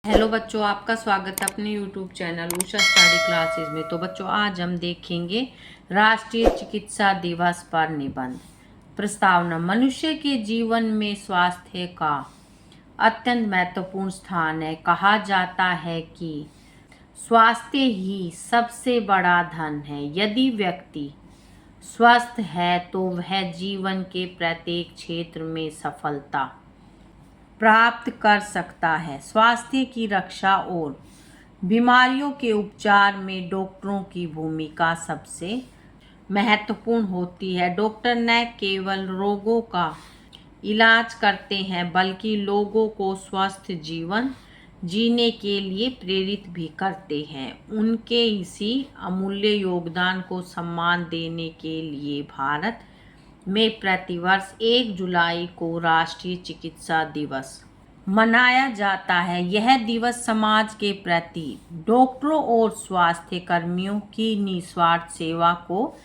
Hello बच्चों, आपका स्वागत है अपने YouTube channel Usha study classes में। तो बच्चों, आज हम देखेंगे राष्ट्रीय चिकित्सा दिवस पर निबंध। प्रस्तावना। मनुष्य के जीवन में स्वास्थ्य का अत्यंत महत्वपूर्ण स्थान है। कहा जाता है कि स्वास्थ्य ही सबसे बड़ा धन है। यदि व्यक्ति स्वस्थ है तो वह जीवन के प्रत्येक क्षेत्र में सफलता प्राप्त कर सकता है। स्वास्थ्य की रक्षा और बीमारियों के उपचार में डॉक्टरों की भूमिका सबसे महत्वपूर्ण होती है। डॉक्टर न केवल रोगों का इलाज करते हैं बल्कि लोगों को स्वस्थ जीवन जीने के लिए प्रेरित भी करते हैं। उनके इसी अमूल्य योगदान को सम्मान देने के लिए भारत में प्रतिवर्ष 1 जुलाई को राष्ट्रीय चिकित्सा दिवस मनाया जाता है। यह दिवस समाज के प्रति डॉक्टरों और स्वास्थ्य कर्मियों की निस्वार्थ सेवा को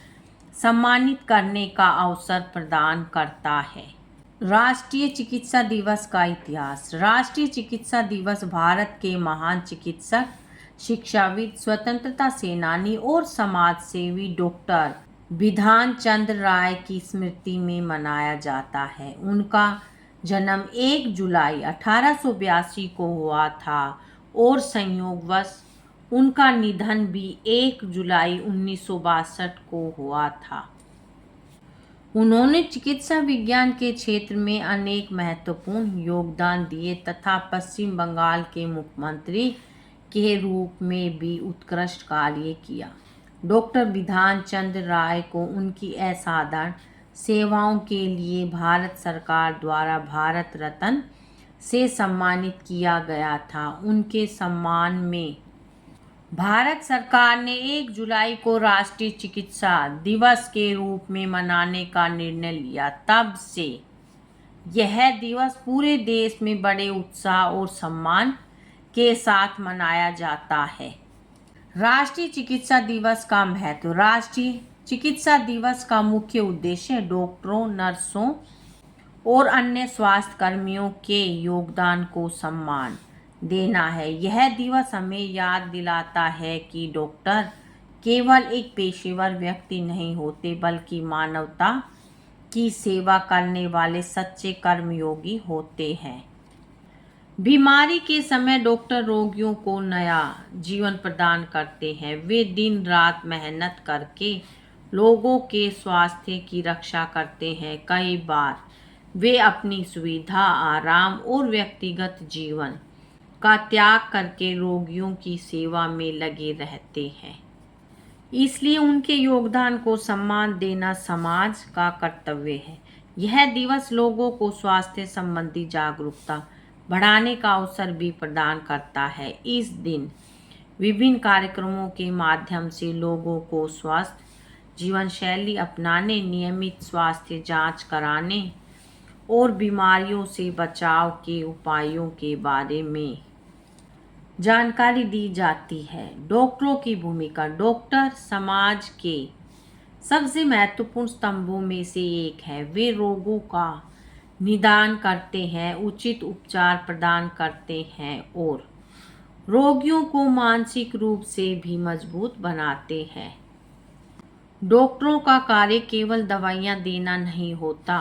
सम्मानित करने का अवसर प्रदान करता है। राष्ट्रीय चिकित्सा दिवस का इतिहास। राष्ट्रीय चिकित्सा दिवस भारत के महान चिकित्सक, शिक्षाविद, स्वतंत्रता सेनानी और समाजसेवी डॉक्टर बिधान चंद्र राय की स्मृति में मनाया जाता है। उनका जन्म 1 जुलाई 1882 को हुआ था और संयोगवश उनका निधन भी 1 जुलाई 1962 को हुआ था। उन्होंने चिकित्सा विज्ञान के क्षेत्र में अनेक महत्वपूर्ण योगदान दिए तथा पश्चिम बंगाल के मुख्यमंत्री के रूप में भी उत्कृष्ट कार्य किया। डॉक्टर बिधान चंद्र राय को उनकी असाधारण सेवाओं के लिए भारत सरकार द्वारा भारत रत्न से सम्मानित किया गया था। उनके सम्मान में भारत सरकार ने 1 जुलाई को राष्ट्रीय चिकित्सा दिवस के रूप में मनाने का निर्णय लिया। तब से यह दिवस पूरे देश में बड़े उत्साह और सम्मान के साथ मनाया जाता है। राष्ट्रीय चिकित्सा दिवस का महत्व। राष्ट्रीय चिकित्सा दिवस का मुख्य उद्देश्य डॉक्टरों, नर्सों और अन्य स्वास्थ्य कर्मियों के योगदान को सम्मान देना है। यह दिवस हमें याद दिलाता है कि डॉक्टर केवल एक पेशेवर व्यक्ति नहीं होते बल्कि मानवता की सेवा करने वाले सच्चे कर्मयोगी होते हैं। बीमारी के समय डॉक्टर रोगियों को नया जीवन प्रदान करते हैं। वे दिन रात मेहनत करके लोगों के स्वास्थ्य की रक्षा करते हैं। कई बार वे अपनी सुविधा, आराम और व्यक्तिगत जीवन का त्याग करके रोगियों की सेवा में लगे रहते हैं। इसलिए उनके योगदान को सम्मान देना समाज का कर्तव्य है। यह दिवस लोगों को स्वास्थ्य संबंधी जागरूकता बढ़ाने का अवसर भी प्रदान करता है। इस दिन विभिन्न कार्यक्रमों के माध्यम से लोगों को स्वस्थ जीवन शैली अपनाने, नियमित स्वास्थ्य जांच कराने और बीमारियों से बचाव के उपायों के बारे में जानकारी दी जाती है। डॉक्टरों की भूमिका। डॉक्टर समाज के सबसे महत्वपूर्ण स्तंभों में से एक है। वे रोगों का निदान करते हैं, उचित उपचार प्रदान करते हैं और रोगियों को मानसिक रूप से भी मजबूत बनाते हैं। डॉक्टरों का कार्य केवल दवाइयाँ देना नहीं होता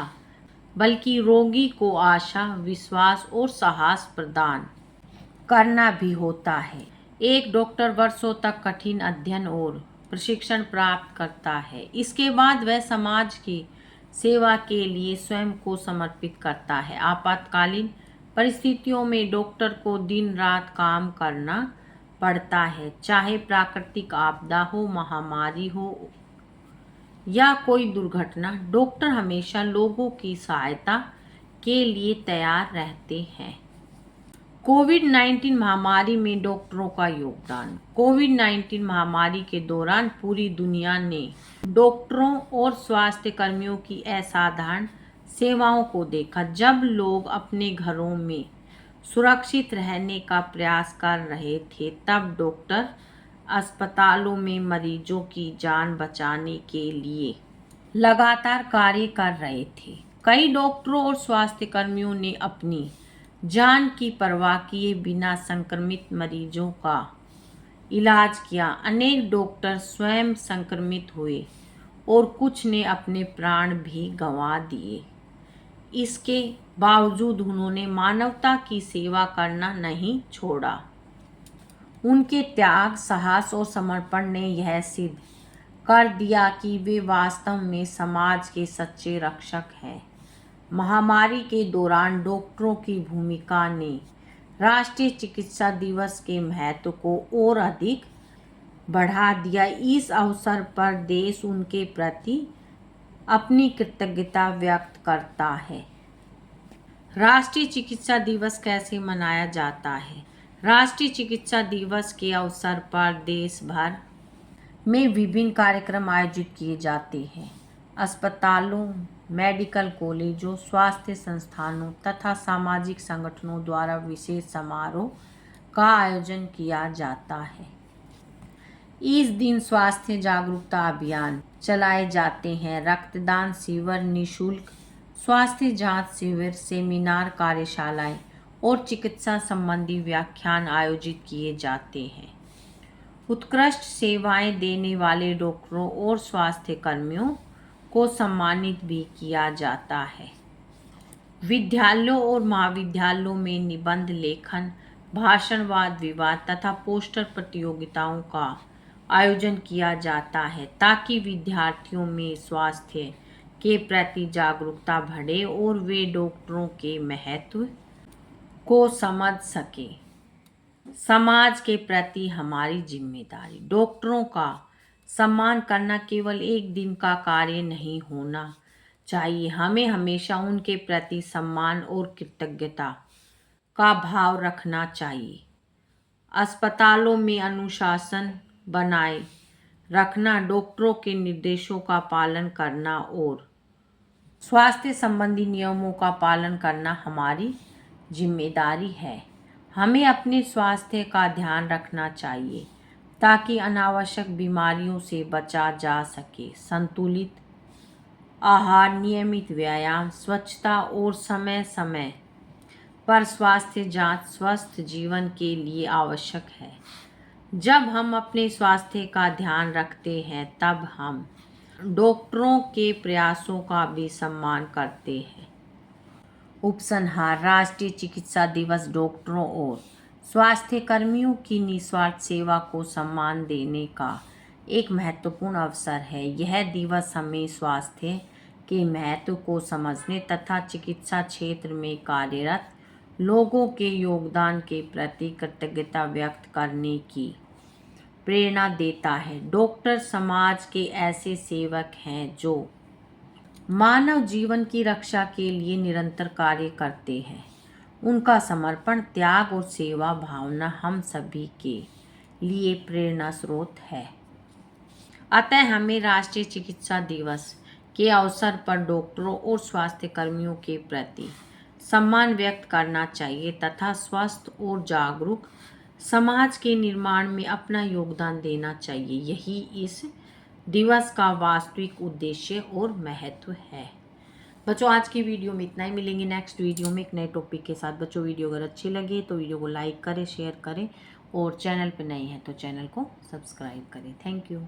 बल्कि रोगी को आशा, विश्वास और साहस प्रदान करना भी होता है। एक डॉक्टर वर्षों तक कठिन अध्ययन और प्रशिक्षण प्राप्त करता है। इसके बाद वह समाज की सेवा के लिए स्वयं को समर्पित करता है। आपातकालीन परिस्थितियों में डॉक्टर को दिन रात काम करना पड़ता है, चाहे प्राकृतिक आपदा हो, महामारी हो या कोई दुर्घटना। डॉक्टर हमेशा लोगों की सहायता के लिए तैयार रहते हैं। कोविड-19 महामारी में डॉक्टरों का योगदान। कोविड-19 महामारी के दौरान पूरी दुनिया ने डॉक्टरों और स्वास्थ्य कर्मियों की असाधारण सेवाओं को देखा। जब लोग अपने घरों में सुरक्षित रहने का प्रयास कर रहे थे, तब डॉक्टर अस्पतालों में मरीजों की जान बचाने के लिए लगातार कार्य कर रहे थे। कई डॉक्टरों और स्वास्थ्य कर्मियों ने अपनी जान की परवाह किए बिना संक्रमित मरीजों का इलाज किया। अनेक डॉक्टर स्वयं संक्रमित हुए और कुछ ने अपने प्राण भी गंवा दिए। इसके बावजूद उन्होंने मानवता की सेवा करना नहीं छोड़ा। उनके त्याग, साहस और समर्पण ने यह सिद्ध कर दिया कि वे वास्तव में समाज के सच्चे रक्षक हैं। महामारी के दौरान डॉक्टरों की भूमिका ने राष्ट्रीय चिकित्सा दिवस के महत्व को और अधिक बढ़ा दिया। इस अवसर पर देश उनके प्रति अपनी कृतज्ञता व्यक्त करता है। राष्ट्रीय चिकित्सा दिवस कैसे मनाया जाता है? राष्ट्रीय चिकित्सा दिवस के अवसर पर देश भर में विभिन्न कार्यक्रम आयोजित किए जाते हैं। अस्पतालों, मेडिकल कॉलेजों, स्वास्थ्य संस्थानों तथा सामाजिक संगठनों द्वारा विशेष समारोह का आयोजन किया जाता है। इस दिन स्वास्थ्य जागरूकता अभियान चलाए जाते हैं। रक्तदान शिविर, निःशुल्क स्वास्थ्य जांच शिविर, सेमिनार, कार्यशालाएं और चिकित्सा संबंधी व्याख्यान आयोजित किए जाते हैं। उत्कृष्ट सेवाएं देने वाले डॉक्टरों और स्वास्थ्य कर्मियों को सम्मानित भी किया जाता है। विद्यालयों और महाविद्यालयों में निबंध लेखन, भाषण, वाद विवाद तथा पोस्टर प्रतियोगिताओं का आयोजन किया जाता है ताकि विद्यार्थियों में स्वास्थ्य के प्रति जागरूकता बढ़े और वे डॉक्टरों के महत्व को समझ सके। समाज के प्रति हमारी जिम्मेदारी। डॉक्टरों का सम्मान करना केवल एक दिन का कार्य नहीं होना चाहिए। हमें हमेशा उनके प्रति सम्मान और कृतज्ञता का भाव रखना चाहिए। अस्पतालों में अनुशासन बनाए रखना, डॉक्टरों के निर्देशों का पालन करना और स्वास्थ्य संबंधी नियमों का पालन करना हमारी जिम्मेदारी है। हमें अपने स्वास्थ्य का ध्यान रखना चाहिए ताकि अनावश्यक बीमारियों से बचा जा सके। संतुलित आहार, नियमित व्यायाम, स्वच्छता और समय समय पर स्वास्थ्य जांच स्वस्थ जीवन के लिए आवश्यक है। जब हम अपने स्वास्थ्य का ध्यान रखते हैं तब हम डॉक्टरों के प्रयासों का भी सम्मान करते हैं। उपसंहार। राष्ट्रीय चिकित्सा दिवस डॉक्टरों और स्वास्थ्य कर्मियों की निस्वार्थ सेवा को सम्मान देने का एक महत्वपूर्ण अवसर है। यह दिवस हमें स्वास्थ्य के महत्व को समझने तथा चिकित्सा क्षेत्र में कार्यरत लोगों के योगदान के प्रति कृतज्ञता व्यक्त करने की प्रेरणा देता है। डॉक्टर समाज के ऐसे सेवक हैं जो मानव जीवन की रक्षा के लिए निरंतर कार्य करते हैं। उनका समर्पण, त्याग और सेवा भावना हम सभी के लिए प्रेरणा स्रोत है। अतः हमें राष्ट्रीय चिकित्सा दिवस के अवसर पर डॉक्टरों और स्वास्थ्य कर्मियों के प्रति सम्मान व्यक्त करना चाहिए तथा स्वस्थ और जागरूक समाज के निर्माण में अपना योगदान देना चाहिए। यही इस दिवस का वास्तविक उद्देश्य और महत्व है। बच्चों, आज की वीडियो में इतना ही। मिलेंगे नेक्स्ट वीडियो में एक नए टॉपिक के साथ। बच्चों, वीडियो अगर अच्छी लगे तो वीडियो को लाइक करें, शेयर करें और चैनल पर नए हैं तो चैनल को सब्सक्राइब करें। Thank you.